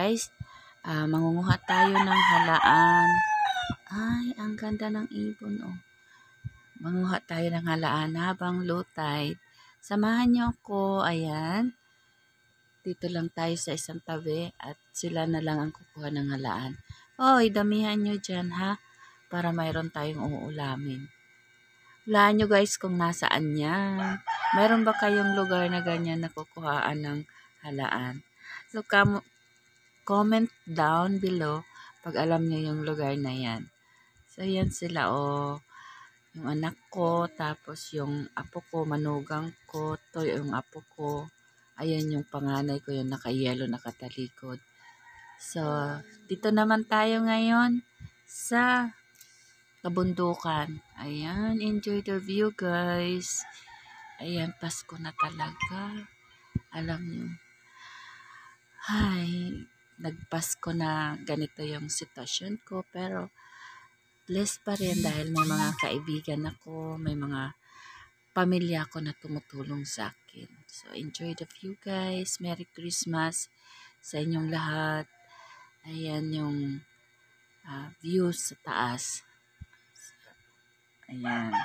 guys. Mangunguha tayo ng halaan. Ay, ang ganda ng ibon, oh. Manguha tayo ng halaan habang low tide. Samahan niyo ako. Ayan. Dito lang tayo sa isang tabi at sila na lang ang kukuha ng halaan. Oy, damihan nyo dyan, ha? Para mayroon tayong uulamin. Hulaan nyo guys kung nasaan yan. Mayroon ba kayong lugar na ganyan na kukuhaan ng halaan? So, comment down below pag alam nyo yung lugar na yan. So, yan sila, oh. Yung anak ko, tapos yung apo ko, manugang ko, to yung apo ko. Ayan yung panganay ko, yung naka-yellow, nakatalikod. So, dito naman tayo ngayon sa kabundukan. Ayan, enjoy the view guys. Ayan, Pasko na talaga. Alam nyo. Ay, nagpasko na ganito yung sitwasyon ko. Pero, blessed pa rin dahil may mga kaibigan ako, may mga pamilya ko na tumutulong sa akin. So, enjoy the view guys. Merry Christmas sa inyong lahat. Ayan yung view sa taas. Ayan.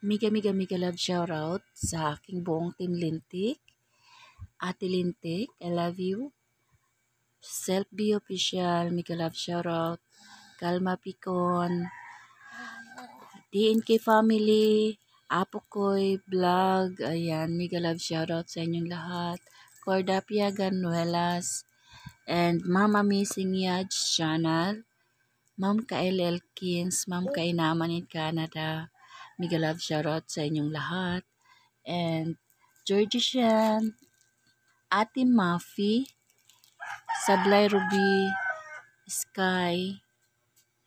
Miga love shoutout sa aking buong team Lintik. Ate Lintik, I love you. Self Be Official, miga love shoutout. Kalma Picon, DNK Family, Apokoy Vlog, ayan, mega love shoutout sa inyong lahat. Cordapia Ganuelas, and Mama Missing Yaj Channel, Ma'am Kael Elkins, Ma'am Kainaman in Canada, mega love shoutout sa inyong lahat. And Georgie Shan, Ate Mafi, Sablay Ruby, Sky,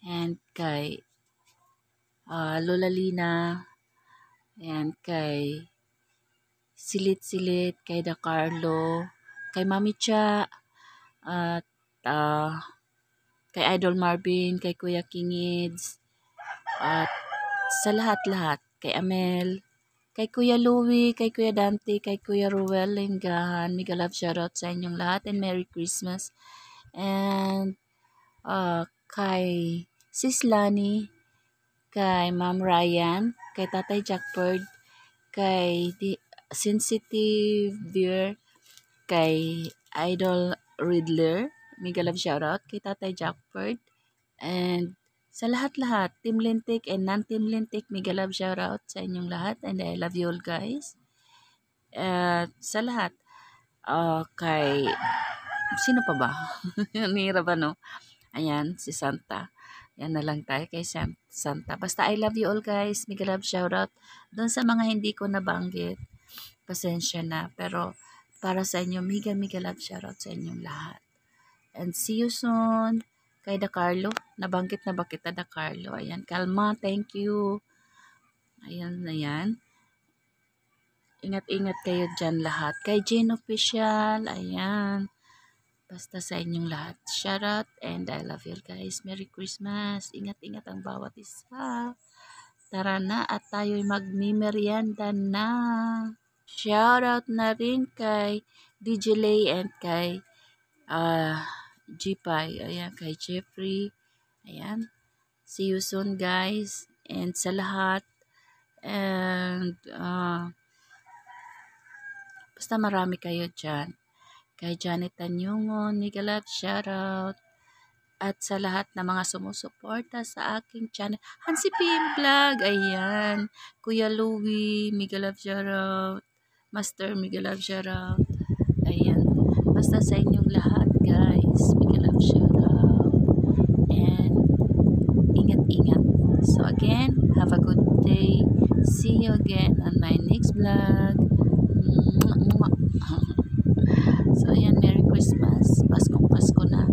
and kay Lola Lina, and kay Silit, kay Da Carlo, kay Mami Cha, at kay Idol Marvin, kay Kuya Kingids, at sa lahat-lahat, kay Amel, kay Kuya Louie, kay Kuya Dante, kay Kuya Ruel Linggahan, mega love shoutout sa inyong lahat and Merry Christmas. And kay Sis Lani, kay Ma'am Ryan, kay Tatay Jackford, kay Sensitive Beer, kay Idol Riddler, mega love shoutout kay Tatay Jackford, and sa lahat-lahat, Team Lintik and non-Team Lintik, mega love shoutout sa inyong lahat, and I love you all guys. Sa lahat, kay sino pa ba? Nira ba no? Ayan, si Santa. Yan na lang tayo kay Santa. Basta I love you all guys. Mega love shoutout. Doon sa mga hindi ko nabanggit, pasensya na. Pero para sa inyo, mega love shoutout sa inyong lahat. And see you soon. Kay Da Carlo. Nabanggit na ba kita, Da Carlo? Ayan, Kalma. Thank you. Ayan na yan. Ingat-ingat kayo dyan lahat. Kay Jane Official. Ayan. Basta sa inyong lahat. Shout out and I love you guys. Merry Christmas. Ingat-ingat ang bawat isa. Tara na at tayo'y magmimerienda na. Shout out na rin kay DJ Lay and kay G-Pie. Ayan, kay Jeffrey. Ayan. See you soon guys. And sa lahat. And basta marami kayo dyan. Kay Janet Tanyungon, mega love shoutout. At sa lahat na mga sumusuporta sa aking channel. Hansi PM Vlog, ayan. Kuya Louie, mega love shoutout. Master, mega love shoutout. Ayan. Basta sa inyong lahat, guys. Mega love shoutout. And ingat-ingat. So again, have a good day. See you again on my next vlog. So, ayan, Merry Christmas. Pasko na.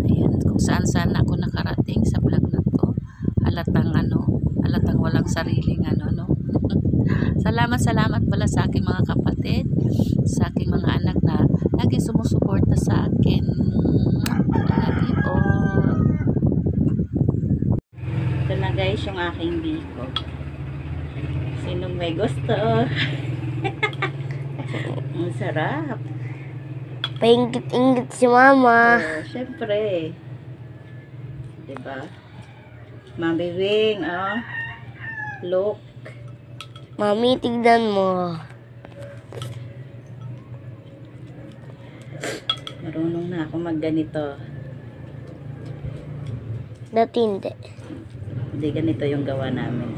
Ayan, kung saan-saan ako nakarating sa vlog na to. Halatang walang sariling no. Salamat pala sa aking mga kapatid, sa aking mga anak na lagi sumusuporta sa akin. I love you all. Ito na guys, yung aking biko. Sinong may gusto? Ang sarap. Paingit-ingit si mama. Syempre. Diba? Mami Wing, look. Mami, tignan mo. Marunong na ako magganito. Dati hindi. Hindi ganito yung gawa namin.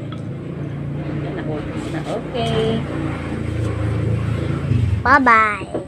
Yan, ako na okay. Bye-bye.